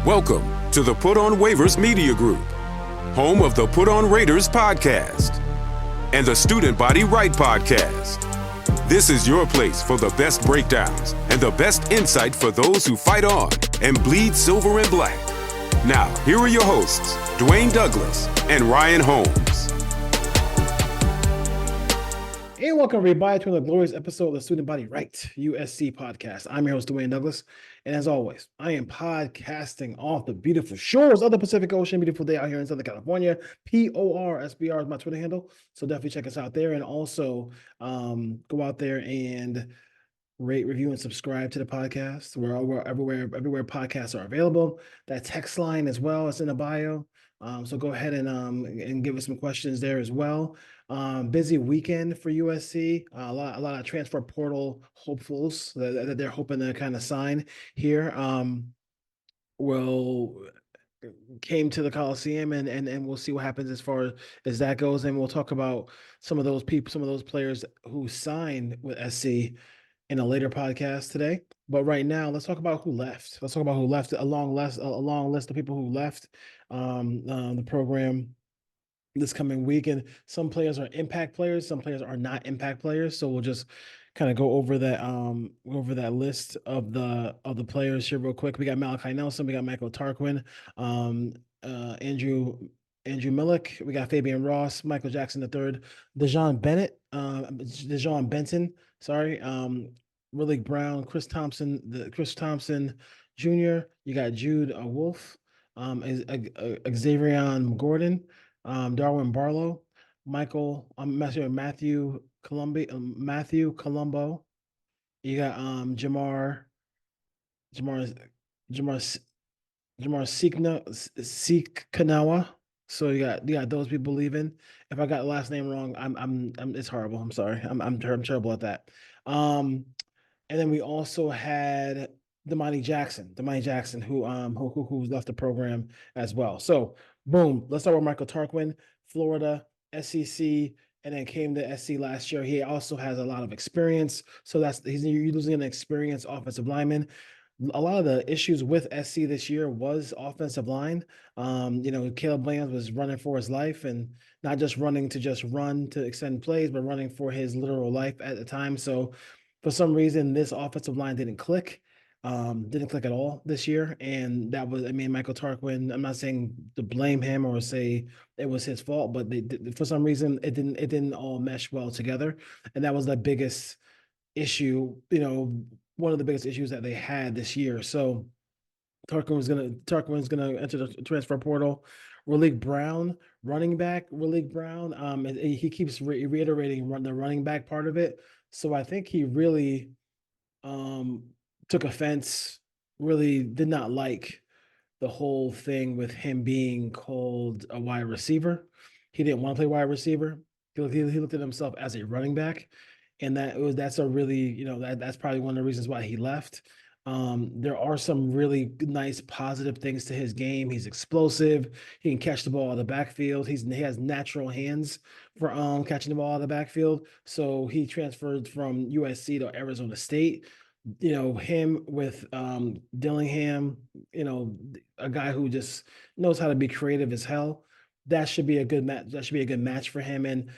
Welcome to the Put On Waivers Media Group, home of the Put On Raiders podcast and the Student Body Right podcast. This is your place for the best breakdowns and the best insight for those who fight on and bleed silver and black. Now, here are your hosts, Dwayne Douglas and Ryan Holmes. Hey, welcome everybody to another glorious episode of the Student Body Right USC podcast. I'm your host, Dwayne Douglas, and as always, I am podcasting off the beautiful shores of the Pacific Ocean. Beautiful day out here in Southern California. PORSBR is my Twitter handle, so definitely check us out there, and also go out there and rate, review, and subscribe to the podcast. We're everywhere podcasts are available. That text line as well is in the bio. So go ahead and give us some questions there as well. Busy weekend for USC. A lot of transfer portal hopefuls that they're hoping to kind of sign here. Came to the Coliseum and we'll see what happens as far as that goes. And we'll talk about some of those people, some of those players who signed with SC in a later podcast today. But right now, let's talk about who left. Let's talk about who left. A long list of people who left the program this coming week. And some players are impact players, some players are not impact players. So we'll just kind of go over that list of the players here real quick. We got Malachi Nelson, we got Michael Tarquin, Andrew Millick, we got Fabian Ross, Michael Jackson III, Dejon Benton, Rillick Brown, Chris Thompson Jr. You got Jude Wolf, Xavier Gordon, Darwin Barlow, Matthew Colombo. You got Jamar Sikanawa. So you got those people leaving. If I got the last name wrong, I'm it's horrible. I'm sorry. I'm terrible at that. And then we also had Damani Jackson, who left the program as well. So boom, let's start with Michael Tarquin, Florida, SEC, and then came to SC last year. He also has a lot of experience. So you're losing an experienced offensive lineman. A lot of the issues with SC this year was offensive line. Caleb Williams was running for his life and not just running to run to extend plays, but running for his literal life at the time. So for some reason, this offensive line didn't click at all this year. And that was, Michael Tarquin, I'm not saying to blame him or say it was his fault, but for some reason, it didn't all mesh well together. And that was the biggest issue, one of the biggest issues that they had this year. So Tarquin's gonna enter the transfer portal. Rillick Brown, running back. He keeps reiterating the running back part of it. So I think he really took offense. Really did not like the whole thing with him being called a wide receiver. He didn't want to play wide receiver. He looked at himself as a running back. And that's probably one of the reasons why he left. There are some really nice positive things to his game. He's explosive. He can catch the ball out of the backfield. He has natural hands for catching the ball out of the backfield. So he transferred from USC to Arizona State. Him with Dillingham, a guy who just knows how to be creative as hell. That should be a good match. That should be a good match for him. And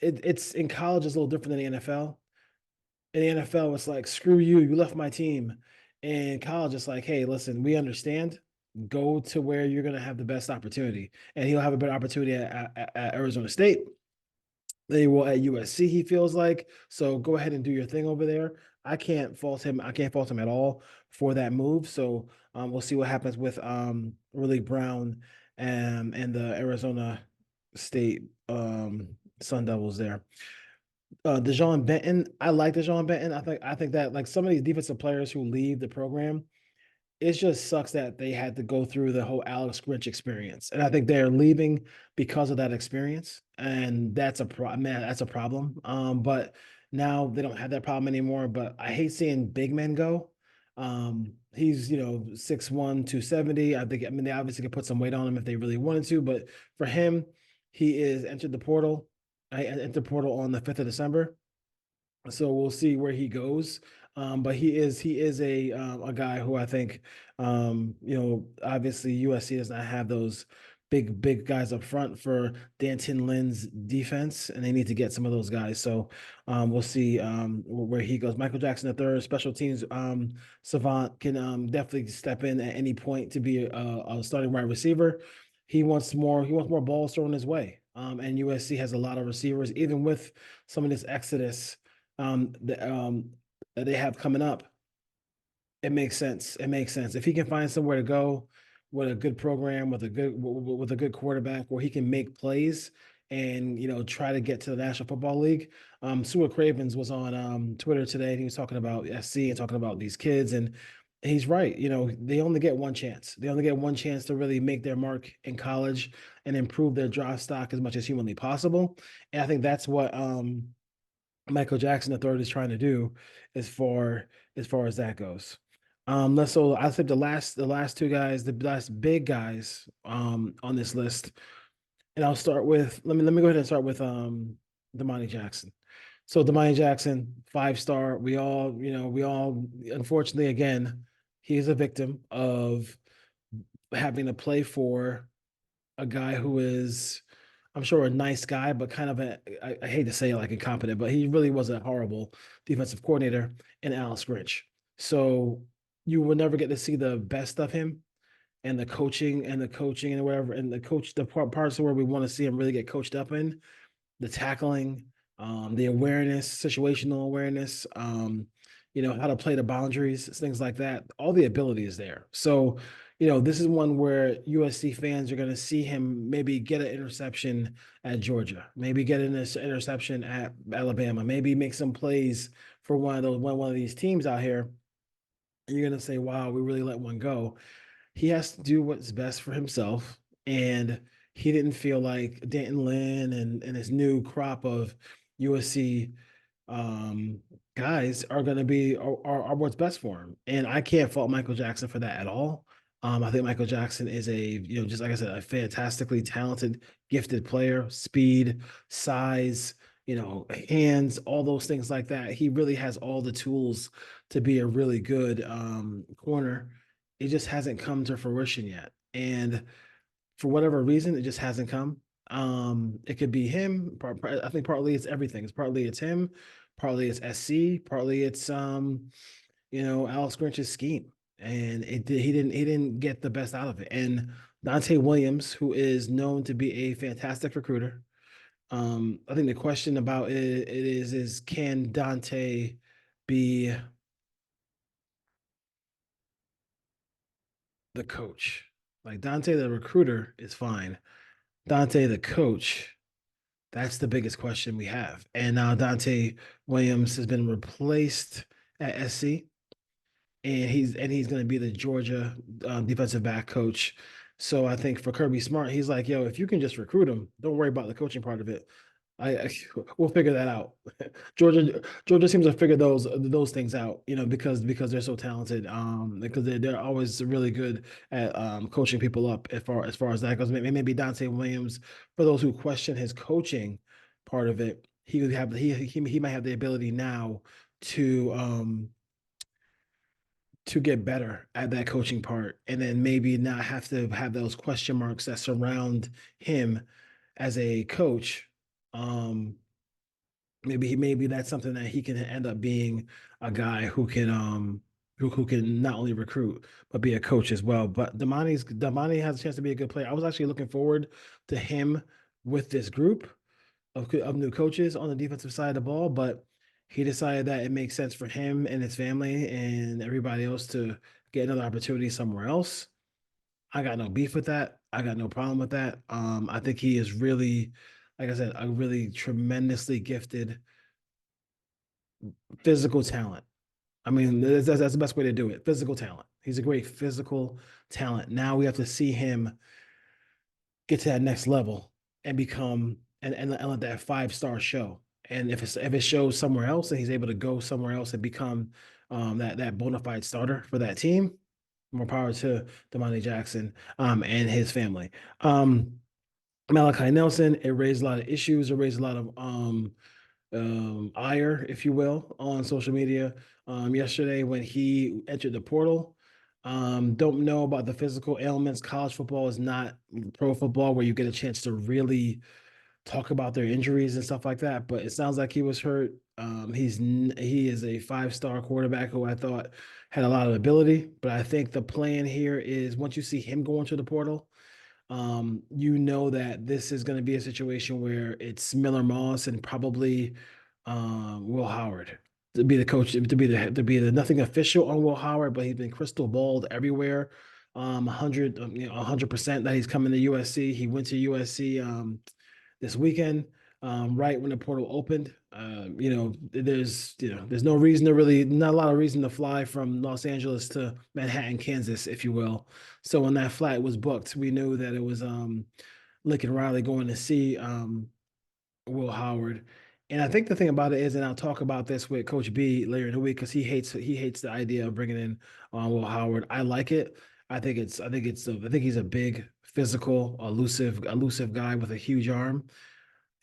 it's in college, it's a little different than the NFL. In the NFL, it's like, screw you, you left my team. And college, it's like, hey, listen, we understand. Go to where you're going to have the best opportunity. And he'll have a better opportunity at Arizona State. They will at USC, he feels like. So go ahead and do your thing over there. I can't fault him at all for that move. So we'll see what happens with Rillick Brown and the Arizona State Sun Devils there. Dejon Benton, I like Dejon Benton. I think that, like, some of these defensive players who leave the program, it just sucks that they had to go through the whole Alex Grinch experience. And I think they're leaving because of that experience. And that's a problem. But now they don't have that problem anymore. But I hate seeing big men go. He's 6'1", 270. They obviously could put some weight on him if they really wanted to, but for him, he is entered the portal. I entered the portal on the 5th of December. So we'll see where he goes. But he is a guy who I think obviously USC does not have those big guys up front for Danton Lynn's defense, and they need to get some of those guys. So we'll see where he goes. Michael Jackson the third, special teams savant, can definitely step in at any point to be a starting wide receiver. He wants more balls thrown his way. And USC has a lot of receivers, even with some of this exodus that they have coming up. It makes sense. It makes sense if he can find somewhere to go with a good program, with a good quarterback, where he can make plays and try to get to the National Football League. Stuart Cravens was on Twitter today, and he was talking about SC and talking about these kids, and he's right. They only get one chance. They only get one chance to really make their mark in college and improve their draft stock as much as humanly possible. And I think that's what Michael Jackson III is trying to do as far as that goes. So I think the last two guys, the last big guys on this list, and I'll start with let me go ahead and start with Damani Jackson. So Damani Jackson, 5-star. We all unfortunately again, he is a victim of having to play for a guy who is, I'm sure, a nice guy, but kind of I hate to say it like incompetent, but he really was a horrible defensive coordinator in Alex Grinch. So you will never get to see the best of him and the coaching and whatever, and the parts where we want to see him really get coached up in the tackling, the awareness, situational awareness, how to play the boundaries, things like that. All the ability is there. So, this is one where USC fans are going to see him maybe get an interception at Georgia, maybe get an interception at Alabama, maybe make some plays for one of these teams out here. And you're going to say, "Wow, we really let one go." He has to do what's best for himself. And he didn't feel like Danton Lynn and his new crop of USC um, guys are going to be are what's best for him. And I can't fault Michael Jackson for that at all. I think Michael Jackson is just like I said, a fantastically talented, gifted player, speed, size, hands, all those things like that. He really has all the tools to be a really good corner. It just hasn't come to fruition yet. And for whatever reason, it just hasn't come. It could be him. I think partly it's everything. It's him, partly it's SC, partly it's Alex Grinch's scheme. And he didn't get the best out of it. And Dante Williams, who is known to be a fantastic recruiter. I think the question about it is can Dante be the coach? Like Dante, the recruiter, is fine. Dante, the coach, that's the biggest question we have. And now Dante Williams has been replaced at SC, and he's going to be the Georgia defensive back coach. So I think for Kirby Smart, he's like, yo, if you can just recruit him, don't worry about the coaching part of it. I we'll figure that out. Georgia seems to figure those things out, because they're so talented. Because they're always really good at coaching people up as far as that goes. Maybe Dante Williams, for those who question his coaching part of it, he might have the ability now to get better at that coaching part, and then maybe not have to have those question marks that surround him as a coach. Um, maybe that's something that he can end up being a guy who can not only recruit but be a coach as well. But Damani has a chance to be a good player. I was actually looking forward to him with this group of new coaches on the defensive side of the ball, but he decided that it makes sense for him and his family and everybody else to get another opportunity somewhere else. I got no beef with that. I got no problem with that. I think he is really, like I said, a really tremendously gifted physical talent. I mean, that's the best way to do it. Physical talent. He's a great physical talent. Now we have to see him get to that next level and become and let that 5-star show. And if it shows somewhere else and he's able to go somewhere else and become that bona fide starter for that team, more power to Damani Jackson and his family. Malachi Nelson, it raised a lot of issues. It raised a lot of ire, if you will, on social media yesterday when he entered the portal. Don't know about the physical ailments. College football is not pro football where you get a chance to really talk about their injuries and stuff like that. But it sounds like he was hurt. He is a 5-star quarterback who I thought had a lot of ability. But I think the plan here is once you see him go into the portal, you know that this is going to be a situation where it's Miller Moss and probably Will Howard to be the coach, to be the nothing official on Will Howard, but he's been crystal balled everywhere. 100% that he's coming to USC. He went to USC this weekend, right when the portal opened. There's no reason to really, not a lot of reason to fly from Los Angeles to Manhattan, Kansas, if you will. So when that flight was booked, we knew that it was Lincoln Riley going to see Will Howard. And I think the thing about it is, and I'll talk about this with Coach B later in the week because he hates the idea of bringing in Will Howard. I like it. I think he's a big, physical, elusive guy with a huge arm.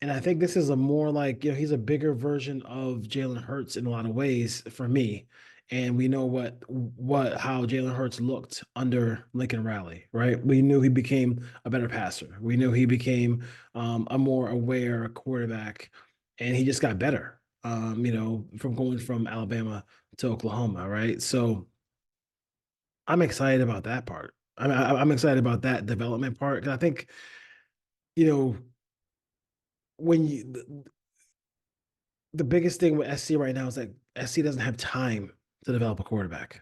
And I think this is a more like, he's a bigger version of Jalen Hurts in a lot of ways for me. And we know how Jalen Hurts looked under Lincoln Riley, right? We knew he became a better passer. We knew he became a more aware quarterback, and he just got better. From going from Alabama to Oklahoma, right? So I'm excited about that part. I'm excited about that development part because I think you know when the biggest thing with SC right now is that SC doesn't have time to develop a quarterback.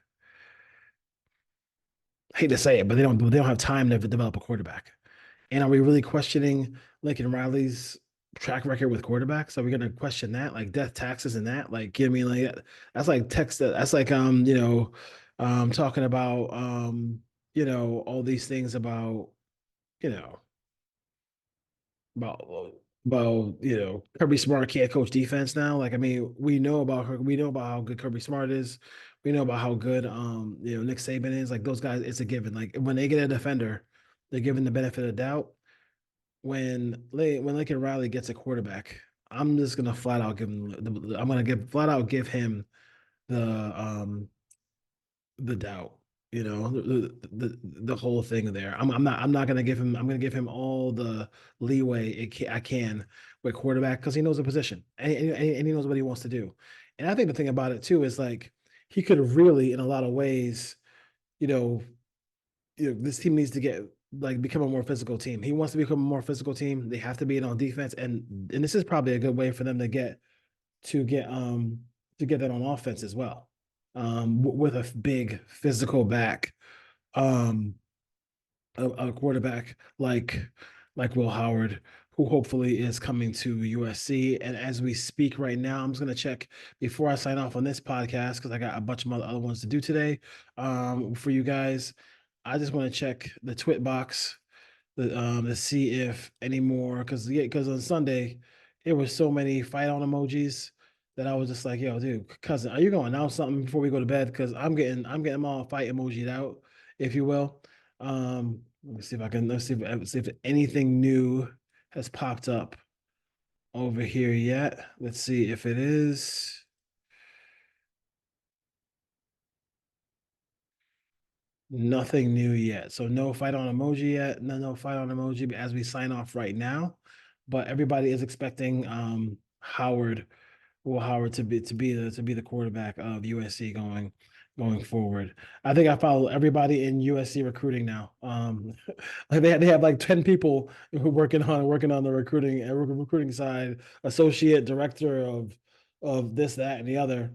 I hate to say it, but they don't have time to develop a quarterback. And are we really questioning Lincoln Riley's track record with quarterbacks? Are we going to question that, like death taxes and that? Like, you know what I mean? Like that's like text. That's like talking about all these things about you know about Kirby Smart can't coach defense now. Like, I mean, we know about her. We know about how good Kirby Smart is. We know about how good Nick Saban is. Like those guys, it's a given. Like when they get a defender, they're given the benefit of doubt. When Lincoln Riley gets a quarterback, I'm just gonna flat out give him. I'm gonna give him the doubt. The whole thing there. I'm not gonna give him. I'm gonna give him all the leeway I can with quarterback because he knows the position and he knows what he wants to do. And I think the thing about it too is like he could really, in a lot of ways, you know, this team needs to become a more physical team. He wants to become a more physical team. They have to be in on defense, and this is probably a good way for them to get that on offense as well. With a big physical back, um, a quarterback like Will Howard, who hopefully is coming to USC. And as we speak right now, I'm just gonna check before I sign off on this podcast because I got a bunch of other ones to do today. For you guys, I just want to check the twit box to see if any more because on Sunday there was so many fight on emojis that I was just like, yo, dude, cousin, are you going to announce something before we go to bed? Because I'm getting them all fight emojied out, if you will. Let's see if anything new has popped up over here yet. Let's see if it is. Nothing new yet. So no fight on emoji yet. No fight on emoji as we sign off right now. But everybody is expecting Will Howard to be the quarterback of USC going forward. I think I follow everybody in USC recruiting now. Like they have like 10 people who working on the recruiting side, associate director of this, that, and the other.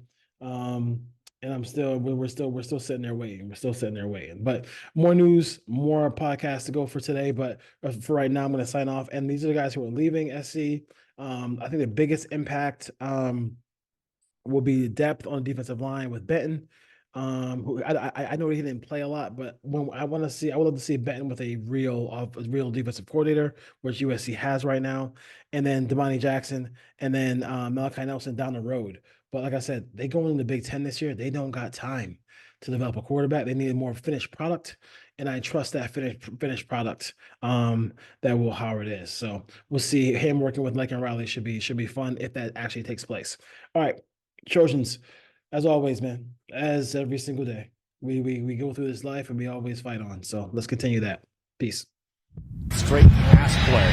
And we're still sitting there waiting. We're still sitting there waiting. But more news, more podcasts to go for today. But for right now, I'm going to sign off. And these are the guys who are leaving SC. I think the biggest impact will be depth on the defensive line with Benton. Who I know he didn't play a lot, but I would love to see Benton with a real defensive coordinator, which USC has right now, and then Damani Jackson, and then Malachi Nelson down the road. But like I said, they go in the Big Ten this year. They don't got time to develop a quarterback. They need a more finished product, and I trust that finished product that Will Howard is. So we'll see. Him working with Lincoln Riley should be fun if that actually takes place. All right, Trojans, as always, man, as every single day, we go through this life and we always fight on. So let's continue that. Peace. Straight pass play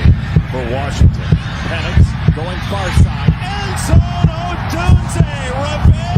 for Washington. Penix going far side. End zone. Odunze. Revenge.